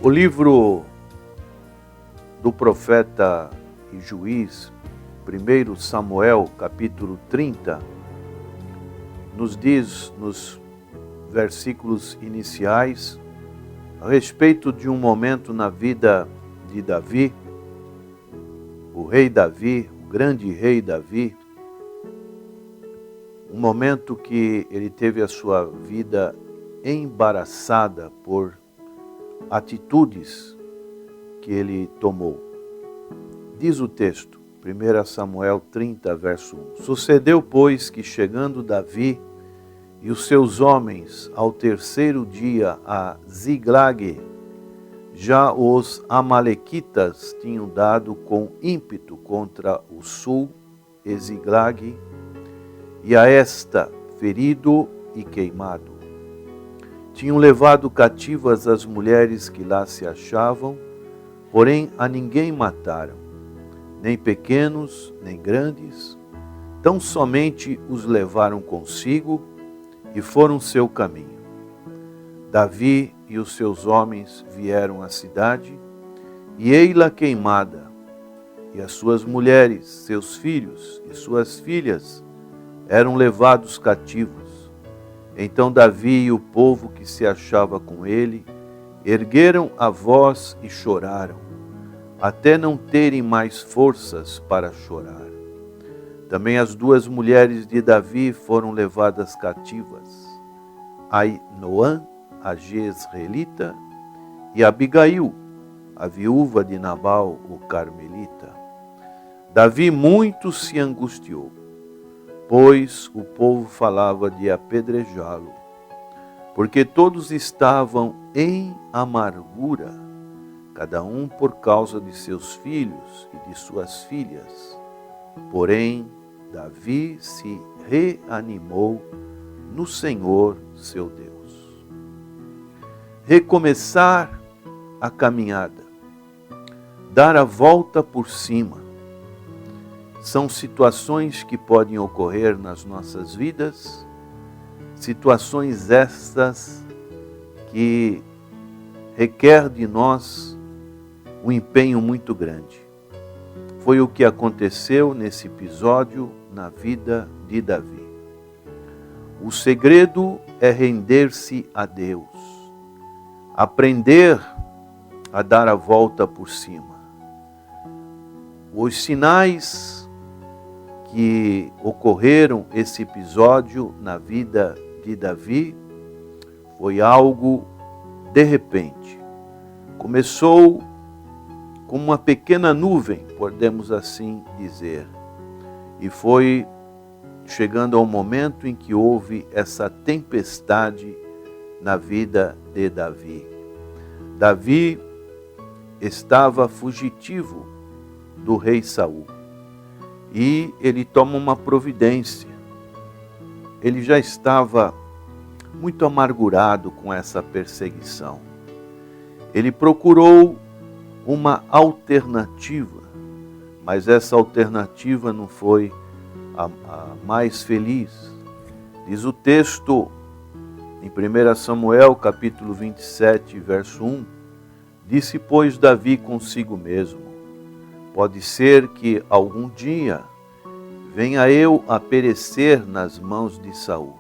O livro do profeta e juiz, 1 Samuel, capítulo 30, nos diz nos versículos iniciais a respeito de um momento na vida de Davi, o rei Davi, o grande rei Davi, um momento que ele teve a sua vida embaraçada por atitudes que ele tomou. Diz o texto, 1 Samuel 30, verso 1. Sucedeu, pois, que chegando Davi e os seus homens ao terceiro dia a Ziglague, já os amalequitas tinham dado com ímpeto contra o sul, e Ziglague, e a esta ferido e queimado. Tinham levado cativas as mulheres que lá se achavam, porém a ninguém mataram, nem pequenos, nem grandes, tão somente os levaram consigo e foram seu caminho. Davi e os seus homens vieram à cidade, e ei-la queimada, e as suas mulheres, seus filhos e suas filhas eram levados cativos. Então Davi e o povo que se achava com ele ergueram a voz e choraram, até não terem mais forças para chorar. Também as duas mulheres de Davi foram levadas cativas, Ainoã, a jezreelita, e Abigail, a viúva de Nabal, o carmelita. Davi muito se angustiou, pois o povo falava de apedrejá-lo, porque todos estavam em amargura, cada um por causa de seus filhos e de suas filhas. Porém, Davi se reanimou no Senhor seu Deus. Recomeçar a caminhada, dar a volta por cima, são situações que podem ocorrer nas nossas vidas, situações estas que requer de nós um empenho muito grande. Foi o que aconteceu nesse episódio na vida de Davi. O segredo é render-se a Deus, aprender a dar a volta por cima. Os sinais que ocorreram esse episódio na vida de Davi foi algo de repente. Começou com uma pequena nuvem, podemos assim dizer, e foi chegando ao momento em que houve essa tempestade na vida de Davi. Davi estava fugitivo do rei Saul. E ele toma uma providência. Ele já estava muito amargurado com essa perseguição. Ele procurou uma alternativa, mas essa alternativa não foi a mais feliz. Diz o texto em 1 Samuel, capítulo 27, verso 1, disse, pois, Davi consigo mesmo, pode ser que algum dia venha eu a perecer nas mãos de Saul.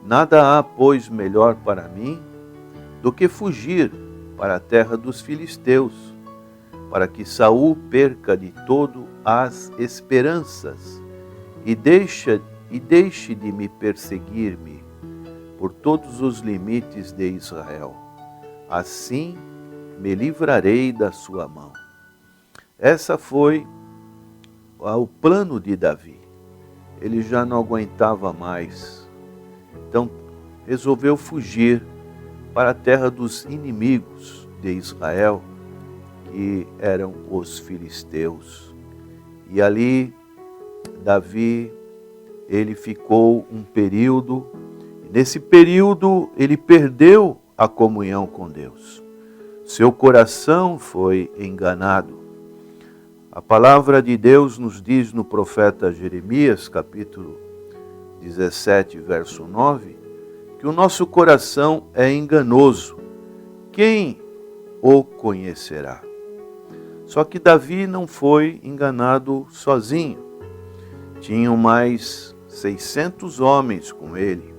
Nada há, pois, melhor para mim do que fugir para a terra dos filisteus, para que Saul perca de todo as esperanças e deixe de me perseguir-me por todos os limites de Israel. Assim me livrarei da sua mão. Essa foi o plano de Davi. Ele já não aguentava mais. Então, resolveu fugir para a terra dos inimigos de Israel, que eram os filisteus. E ali, Davi, ele ficou um período. Nesse período, ele perdeu a comunhão com Deus. Seu coração foi enganado. A palavra de Deus nos diz no profeta Jeremias, capítulo 17, verso 9, que o nosso coração é enganoso. Quem o conhecerá. Só que Davi não foi enganado sozinho. Tinham mais 600 homens com ele.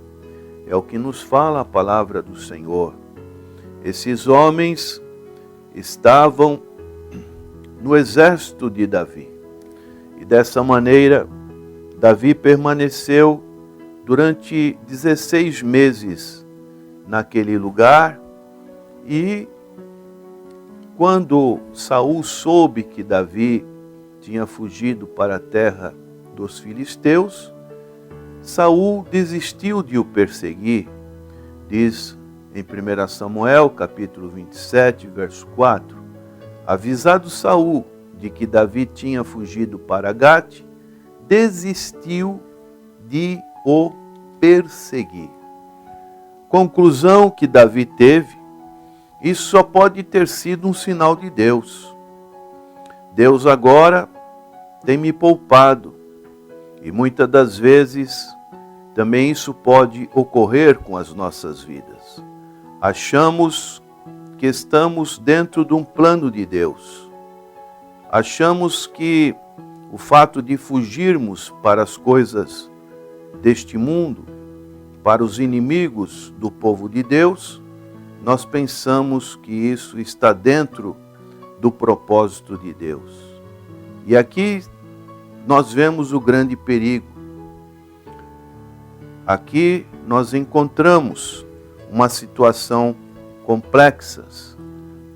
É o que nos fala a palavra do Senhor. Esses homens estavam no exército de Davi. E dessa maneira, Davi permaneceu durante 16 meses naquele lugar. E quando Saul soube que Davi tinha fugido para a terra dos filisteus, Saul desistiu de o perseguir. Diz em 1 Samuel, capítulo 27, verso 4, avisado Saul de que Davi tinha fugido para Gate, desistiu de o perseguir. Conclusão que Davi teve: isso só pode ter sido um sinal de Deus. Deus agora tem me poupado. E muitas das vezes também isso pode ocorrer com as nossas vidas. Achamos que estamos dentro de um plano de Deus. Achamos que o fato de fugirmos para as coisas deste mundo, para os inimigos do povo de Deus, nós pensamos que isso está dentro do propósito de Deus. E aqui nós vemos o grande perigo. Aqui nós encontramos uma situação complexa.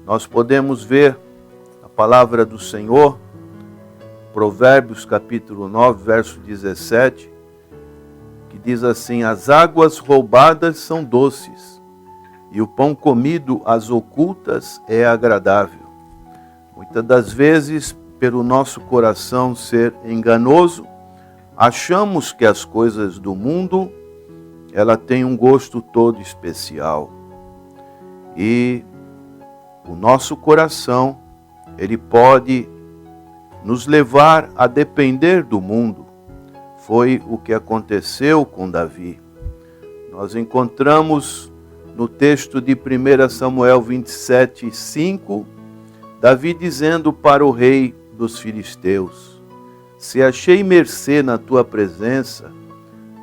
Nós podemos ver a palavra do Senhor, Provérbios capítulo 9, verso 17, que diz assim: as águas roubadas são doces, e o pão comido às ocultas é agradável. Muitas das vezes, pelo nosso coração ser enganoso, achamos que as coisas do mundo, ela tem um gosto todo especial. E o nosso coração, ele pode nos levar a depender do mundo. Foi o que aconteceu com Davi. Nós encontramos no texto de 1 Samuel 27, 5, Davi dizendo para o rei dos filisteus: se achei mercê na tua presença,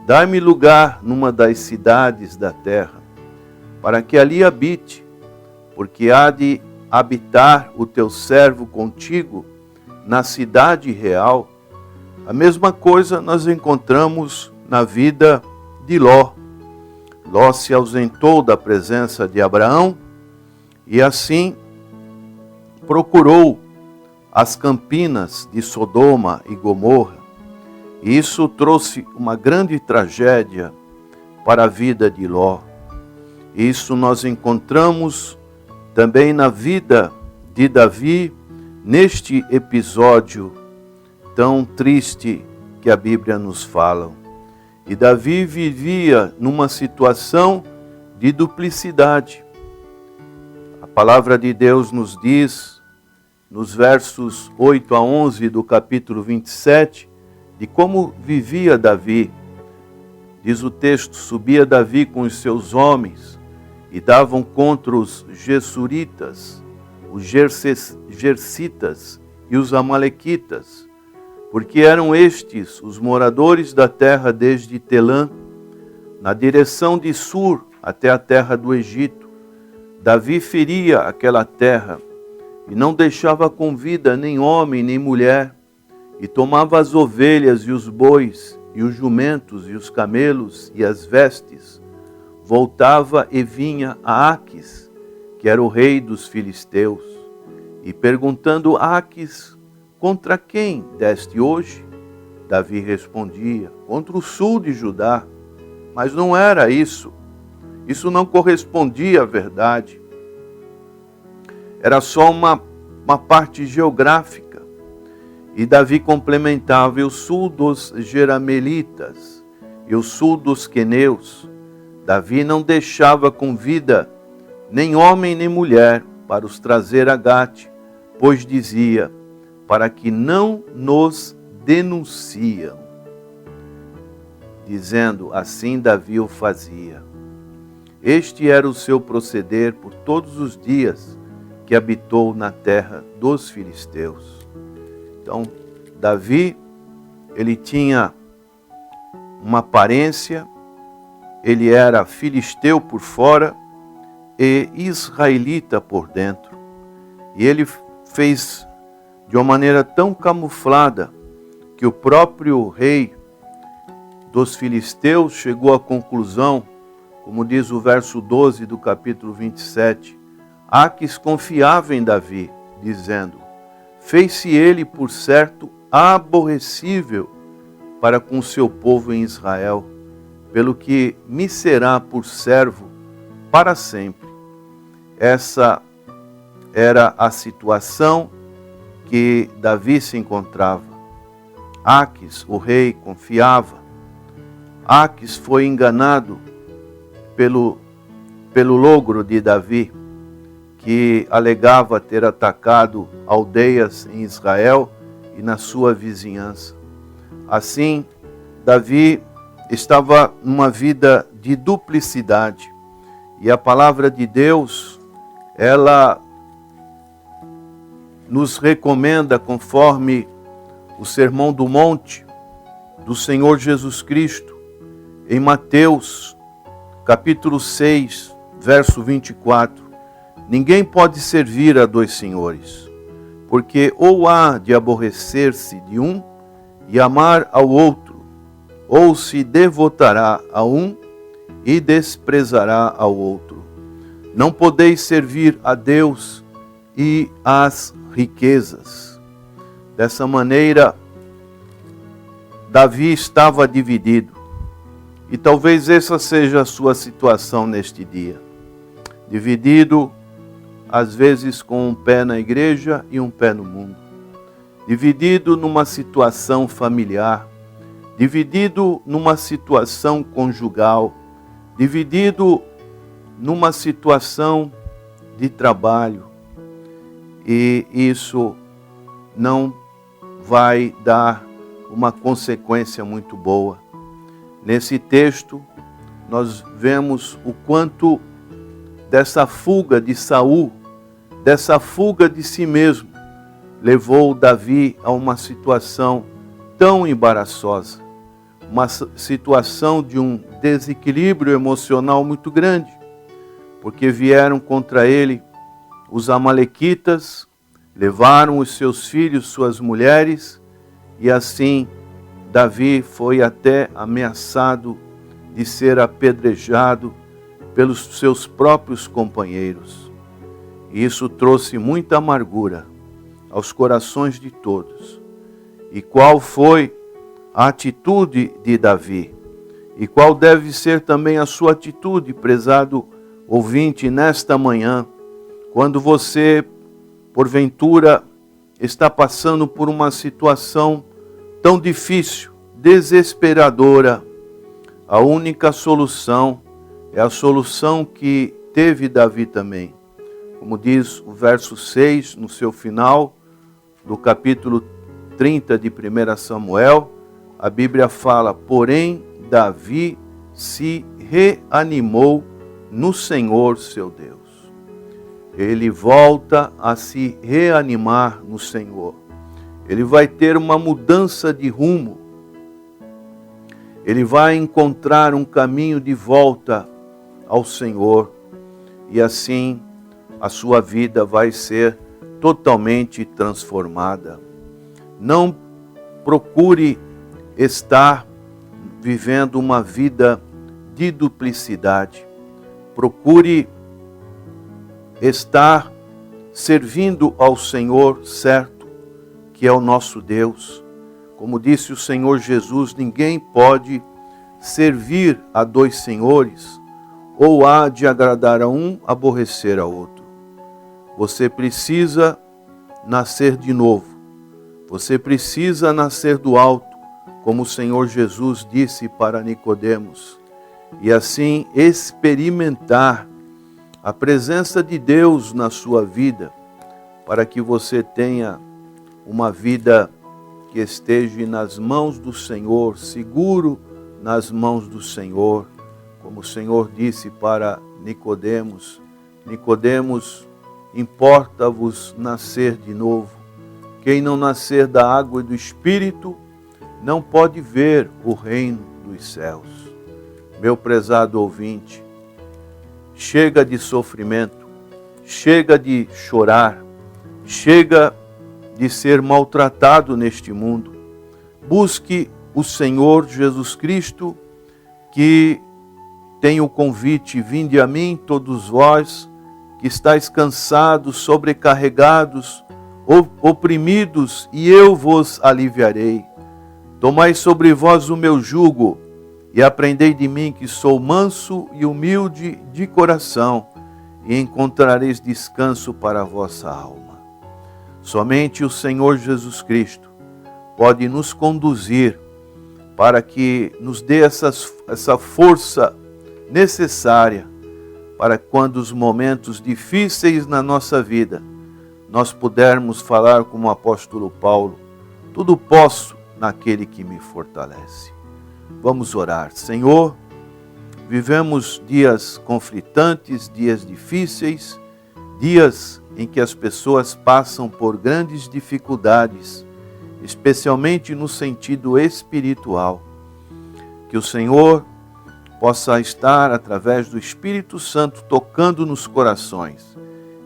dá-me lugar numa das cidades da terra, para que ali habite, porque há de habitar o teu servo contigo na cidade real. A mesma coisa nós encontramos na vida de Ló. Ló se ausentou da presença de Abraão e assim procurou as campinas de Sodoma e Gomorra. E isso trouxe uma grande tragédia para a vida de Ló. Isso nós encontramos também na vida de Davi, neste episódio tão triste que a Bíblia nos fala. E Davi vivia numa situação de duplicidade. A palavra de Deus nos diz, nos versos 8 a 11 do capítulo 27, de como vivia Davi. Diz o texto: subia Davi com os seus homens e davam contra os Gessuritas, os Gersitas e os Amalequitas, porque eram estes os moradores da terra desde Telã, na direção de Sur até a terra do Egito. Davi feria aquela terra e não deixava com vida nem homem nem mulher, e tomava as ovelhas e os bois, e os jumentos e os camelos e as vestes. Voltava e vinha a Aquis, que era o rei dos filisteus, e perguntando a Aquis: contra quem deste hoje? Davi respondia: contra o sul de Judá. Mas não era isso. Isso não correspondia à verdade. Era só uma parte geográfica. E Davi complementava: e o sul dos Jeramelitas, e o sul dos Queneus. Davi não deixava com vida nem homem nem mulher para os trazer a Gate, pois dizia: para que não nos denunciam. Dizendo assim, Davi o fazia. Este era o seu proceder por todos os dias que habitou na terra dos filisteus. Então, Davi, ele tinha uma aparência, ele era filisteu por fora e israelita por dentro. E ele fez de uma maneira tão camuflada que o próprio rei dos filisteus chegou à conclusão, como diz o verso 12 do capítulo 27, Aques confiava em Davi, dizendo, fez-se ele, por certo, aborrecível para com seu povo em Israel, pelo que me será por servo para sempre. Essa era a situação que Davi se encontrava. Aques, o rei, confiava. Aques foi enganado pelo logro de Davi, que alegava ter atacado aldeias em Israel e na sua vizinhança. Assim, Davi estava numa vida de duplicidade. E a palavra de Deus, ela nos recomenda, conforme o Sermão do Monte do Senhor Jesus Cristo, em Mateus, capítulo 6, verso 24, ninguém pode servir a dois senhores, porque ou há de aborrecer-se de um e amar ao outro, ou se devotará a um e desprezará ao outro. Não podeis servir a Deus e às riquezas. Dessa maneira, Davi estava dividido. E talvez essa seja a sua situação neste dia. Dividido, às vezes com um pé na igreja e um pé no mundo. Dividido numa situação familiar. Dividido numa situação conjugal. Dividido numa situação de trabalho. E isso não vai dar uma consequência muito boa. Nesse texto, nós vemos o quanto dessa fuga de Saul, dessa fuga de si mesmo, levou Davi a uma situação tão embaraçosa, uma situação de um desequilíbrio emocional muito grande, porque vieram contra ele os amalequitas, levaram os seus filhos, suas mulheres, e assim Davi foi até ameaçado de ser apedrejado pelos seus próprios companheiros. E isso trouxe muita amargura aos corações de todos. E qual foi a atitude de Davi? E qual deve ser também a sua atitude, prezado ouvinte, nesta manhã, quando você, porventura, está passando por uma situação tão difícil, desesperadora? A única solução é a solução que teve Davi também. Como diz o verso 6, no seu final, do capítulo 30 de 1 Samuel, a Bíblia fala, porém, Davi se reanimou no Senhor seu Deus. Ele volta a se reanimar no Senhor. Ele vai ter uma mudança de rumo. Ele vai encontrar um caminho de volta ao Senhor. E assim a sua vida vai ser totalmente transformada. Não procure estar vivendo uma vida de duplicidade. Procure estar servindo ao Senhor certo, que é o nosso Deus. Como disse o Senhor Jesus, ninguém pode servir a dois senhores, ou há de agradar a um, aborrecer a outro. Você precisa nascer de novo. Você precisa nascer do alto, como o Senhor Jesus disse para Nicodemos, e assim experimentar a presença de Deus na sua vida, para que você tenha uma vida que esteja nas mãos do Senhor, seguro nas mãos do Senhor, como o Senhor disse para Nicodemos. Nicodemos importa-vos nascer de novo. Quem não nascer da água e do Espírito não pode ver o reino dos céus. Meu prezado ouvinte, chega de sofrimento, chega de chorar, chega de ser maltratado neste mundo. Busque o Senhor Jesus Cristo, que tem o convite: vinde a mim todos vós que estáis cansados, sobrecarregados, oprimidos, e eu vos aliviarei. Tomai sobre vós o meu jugo e aprendei de mim, que sou manso e humilde de coração, e encontrareis descanso para a vossa alma. Somente o Senhor Jesus Cristo pode nos conduzir para que nos dê essa força necessária para quando os momentos difíceis na nossa vida, nós pudermos falar como o apóstolo Paulo: tudo posso naquele que me fortalece. Vamos orar. Senhor, vivemos dias conflitantes, dias difíceis, dias em que as pessoas passam por grandes dificuldades, especialmente no sentido espiritual. Que o Senhor possa estar, através do Espírito Santo, tocando nos corações,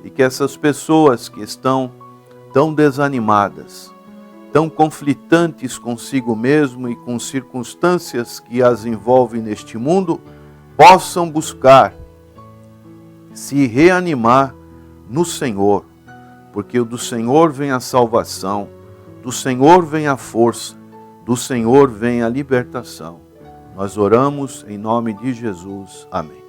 e que essas pessoas que estão tão desanimadas, tão conflitantes consigo mesmo e com circunstâncias que as envolvem neste mundo, possam buscar se reanimar no Senhor, porque do Senhor vem a salvação, do Senhor vem a força, do Senhor vem a libertação. Nós oramos em nome de Jesus. Amém.